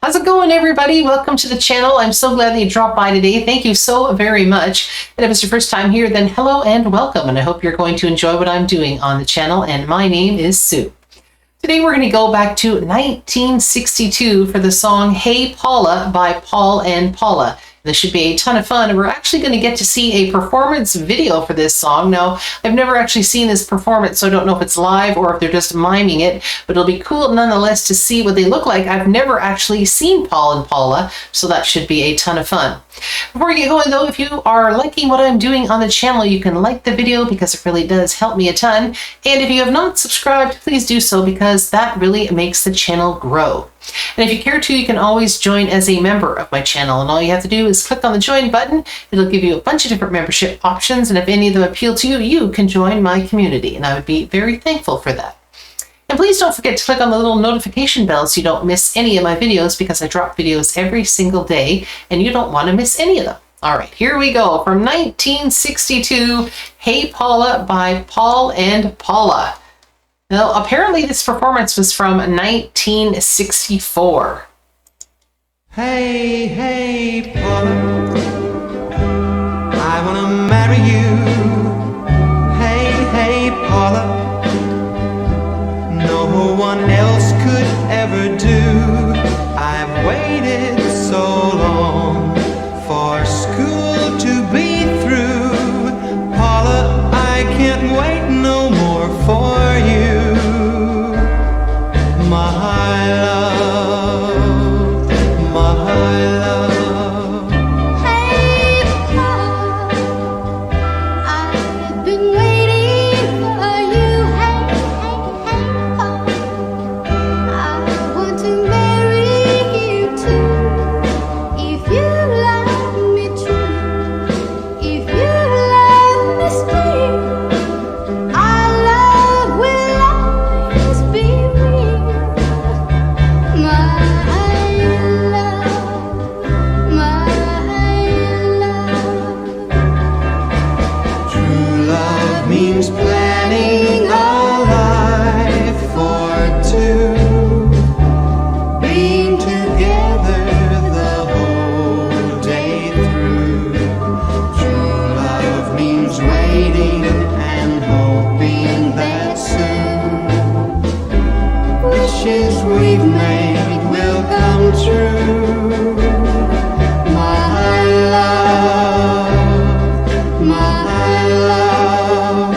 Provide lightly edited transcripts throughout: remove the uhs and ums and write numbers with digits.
How's it going, everybody? Welcome to the channel. I'm so glad that you dropped by today. Thank you so very much. And if it's your first time here, then hello and welcome. And I hope you're going to enjoy what I'm doing on the channel. And my name is Sue. Today we're going to go back to 1962 for the song Hey Paula by Paul and Paula. This should be a ton of fun, and we're actually going to get to see a performance video for this song. Now, I've never actually seen this performance, so I don't know if it's live or if they're just miming it, but it'll be cool nonetheless to see what they look like. I've never actually seen Paul and Paula, so that should be a ton of fun. Before we get going though, if you are liking what I'm doing on the channel, you can like the video because it really does help me a ton. And if you have not subscribed, please do so because that really makes the channel grow. And if you care to, you can always join as a member of my channel. And all you have to do is click on the join button. It'll give you a bunch of different membership options. And if any of them appeal to you, you can join my community. And I would be very thankful for that. And please don't forget to click on the little notification bell so you don't miss any of my videos because I drop videos every single day and you don't want to miss any of them. All right, here we go. From 1962, Hey Paula by Paul and Paula. Now, apparently this performance was from 1964. Hey, hey, Paula, I wanna marry you. Hey, hey, Paula, no one else could ever do. I've waited so long for school to be through. Paula, I can't wait no more for you. My love, my love. Hey Paul, I've been waiting for you. Hey, hey, hey Paul, I want to marry you too. If you love me true, if you love me still, our love will always be real. My love. True love means planning a life for two, being together the whole day through. True love means waiting and hoping that soon wishes we've made will come true. My love, my love.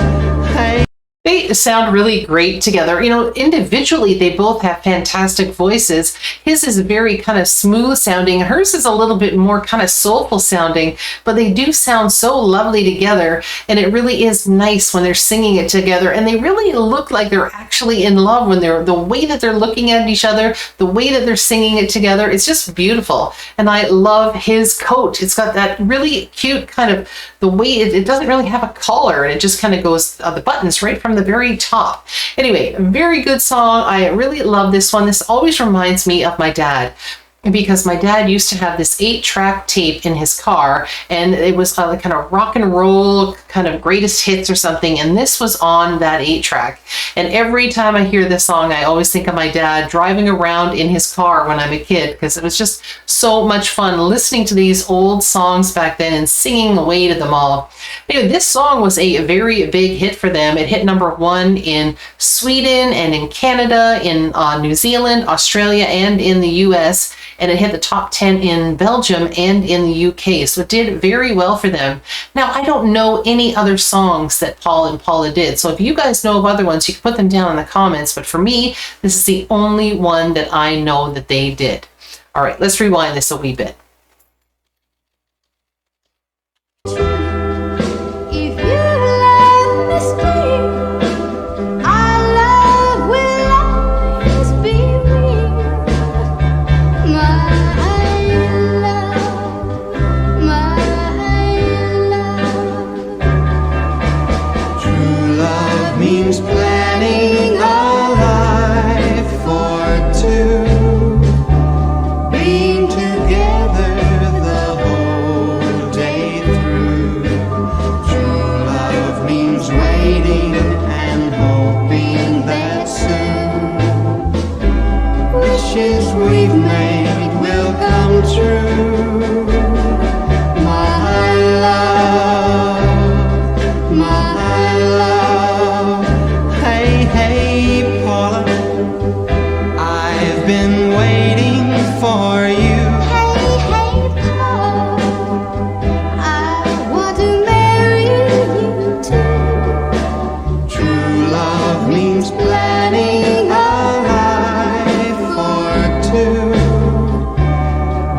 Hey. They sound really great together. You know, individually, they both have fantastic voices. His is very kind of smooth sounding. Hers is a little bit more kind of soulful sounding, but they do sound so lovely together. And it really is nice when they're singing it together. And they really look like they're actually in love when the way that they're looking at each other, the way that they're singing it together. It's just beautiful. And I love his coat. It's got that really cute kind of the way it doesn't really have a collar, and it just kind of goes the buttons right from the very top. Anyway, very good song. I really love this one. This always reminds me of my dad, because my dad used to have this 8-track tape in his car, and it was kind of rock and roll kind of greatest hits or something, and this was on that 8-track. And every time I hear this song, I always think of my dad driving around in his car when I'm a kid, because it was just so much fun listening to these old songs back then and singing away to them all. Anyway, this song was a very big hit for them. It hit #1 in Sweden and in Canada, in New Zealand, Australia, and in the US. And it hit the top 10 in Belgium and in the UK. So it did very well for them. Now, I don't know any other songs that Paul and Paula did. So if you guys know of other ones, you can put them down in the comments. But for me, this is the only one that I know that they did. All right, let's rewind this a wee bit. If you love me still, our love will always be real. My love, my love. True love means planning a life for two, being together means planning a life for two,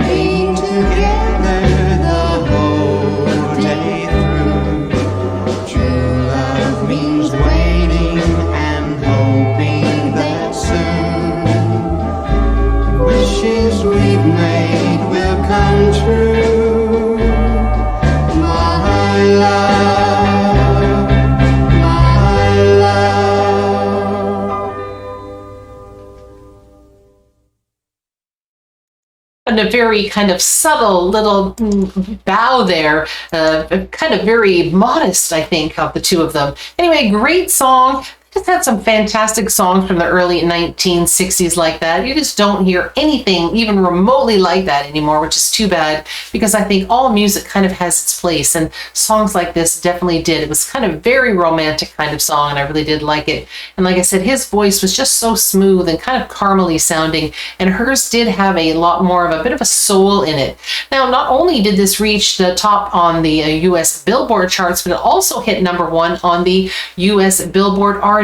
being together the whole day through. True love means waiting and hoping that soon wishes we've made will come true. My love, my love. And a very kind of subtle little bow there, kind of very modest, I think, of the two of them. Anyway, great song. Just had some fantastic songs from the early 1960s like that. You just don't hear anything even remotely like that anymore, which is too bad, because I think all music kind of has its place, and songs like this definitely did. It was kind of very romantic kind of song, and I really did like it. And like I said, his voice was just so smooth and kind of caramely sounding, and hers did have a lot more of a bit of a soul in it. Now, not only did this reach the top on the US Billboard charts, but it also hit #1 on the US Billboard R&B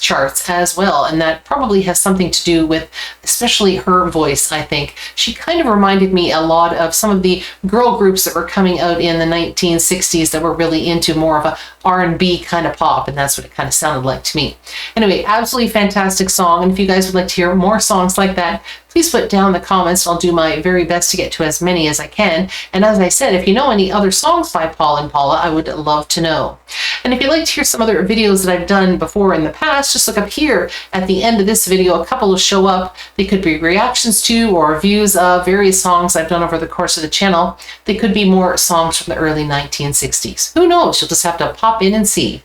charts as well, and that probably has something to do with especially her voice. I think she kind of reminded me a lot of some of the girl groups that were coming out in the 1960s that were really into more of a R&B kind of pop, and that's what it kind of sounded like to me. Anyway, absolutely fantastic song, and if you guys would like to hear more songs like that, please put down in the comments. I'll do my very best to get to as many as I can. And as I said, if you know any other songs by Paul and Paula, I would love to know. And if you'd like to hear some other videos that I've done before in the past, just look up here at the end of this video. A couple will show up. They could be reactions to or reviews of various songs I've done over the course of the channel. They could be more songs from the early 1960s. Who knows? You'll just have to pop in and see.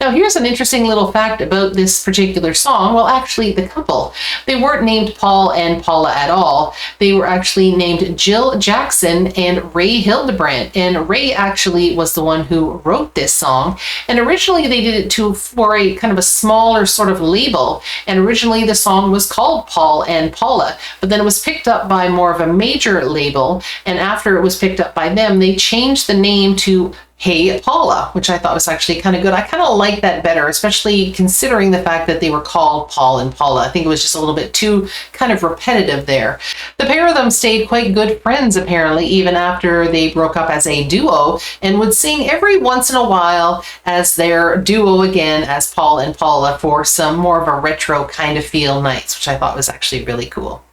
Now, here's an interesting little fact about this particular song. Well, actually, the couple, they weren't named Paul and Paula at all. They were actually named Jill Jackson and Ray Hildebrandt. And Ray actually was the one who wrote this song. And originally, they did it for a kind of a smaller sort of label. And originally, the song was called Paul and Paula. But then it was picked up by more of a major label. And after it was picked up by them, they changed the name to Hey Paula, which I thought was actually kind of good. I kind of like that better, especially considering the fact that they were called Paul and Paula. I think it was just a little bit too kind of repetitive there. The pair of them stayed quite good friends, apparently, even after they broke up as a duo, and would sing every once in a while as their duo again as Paul and Paula for some more of a retro kind of feel nights, which I thought was actually really cool.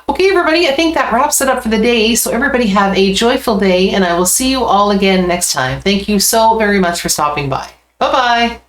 Okay, everybody, I think that wraps it up for the day. So everybody have a joyful day, and I will see you all again next time. Thank you so very much for stopping by. Bye-bye.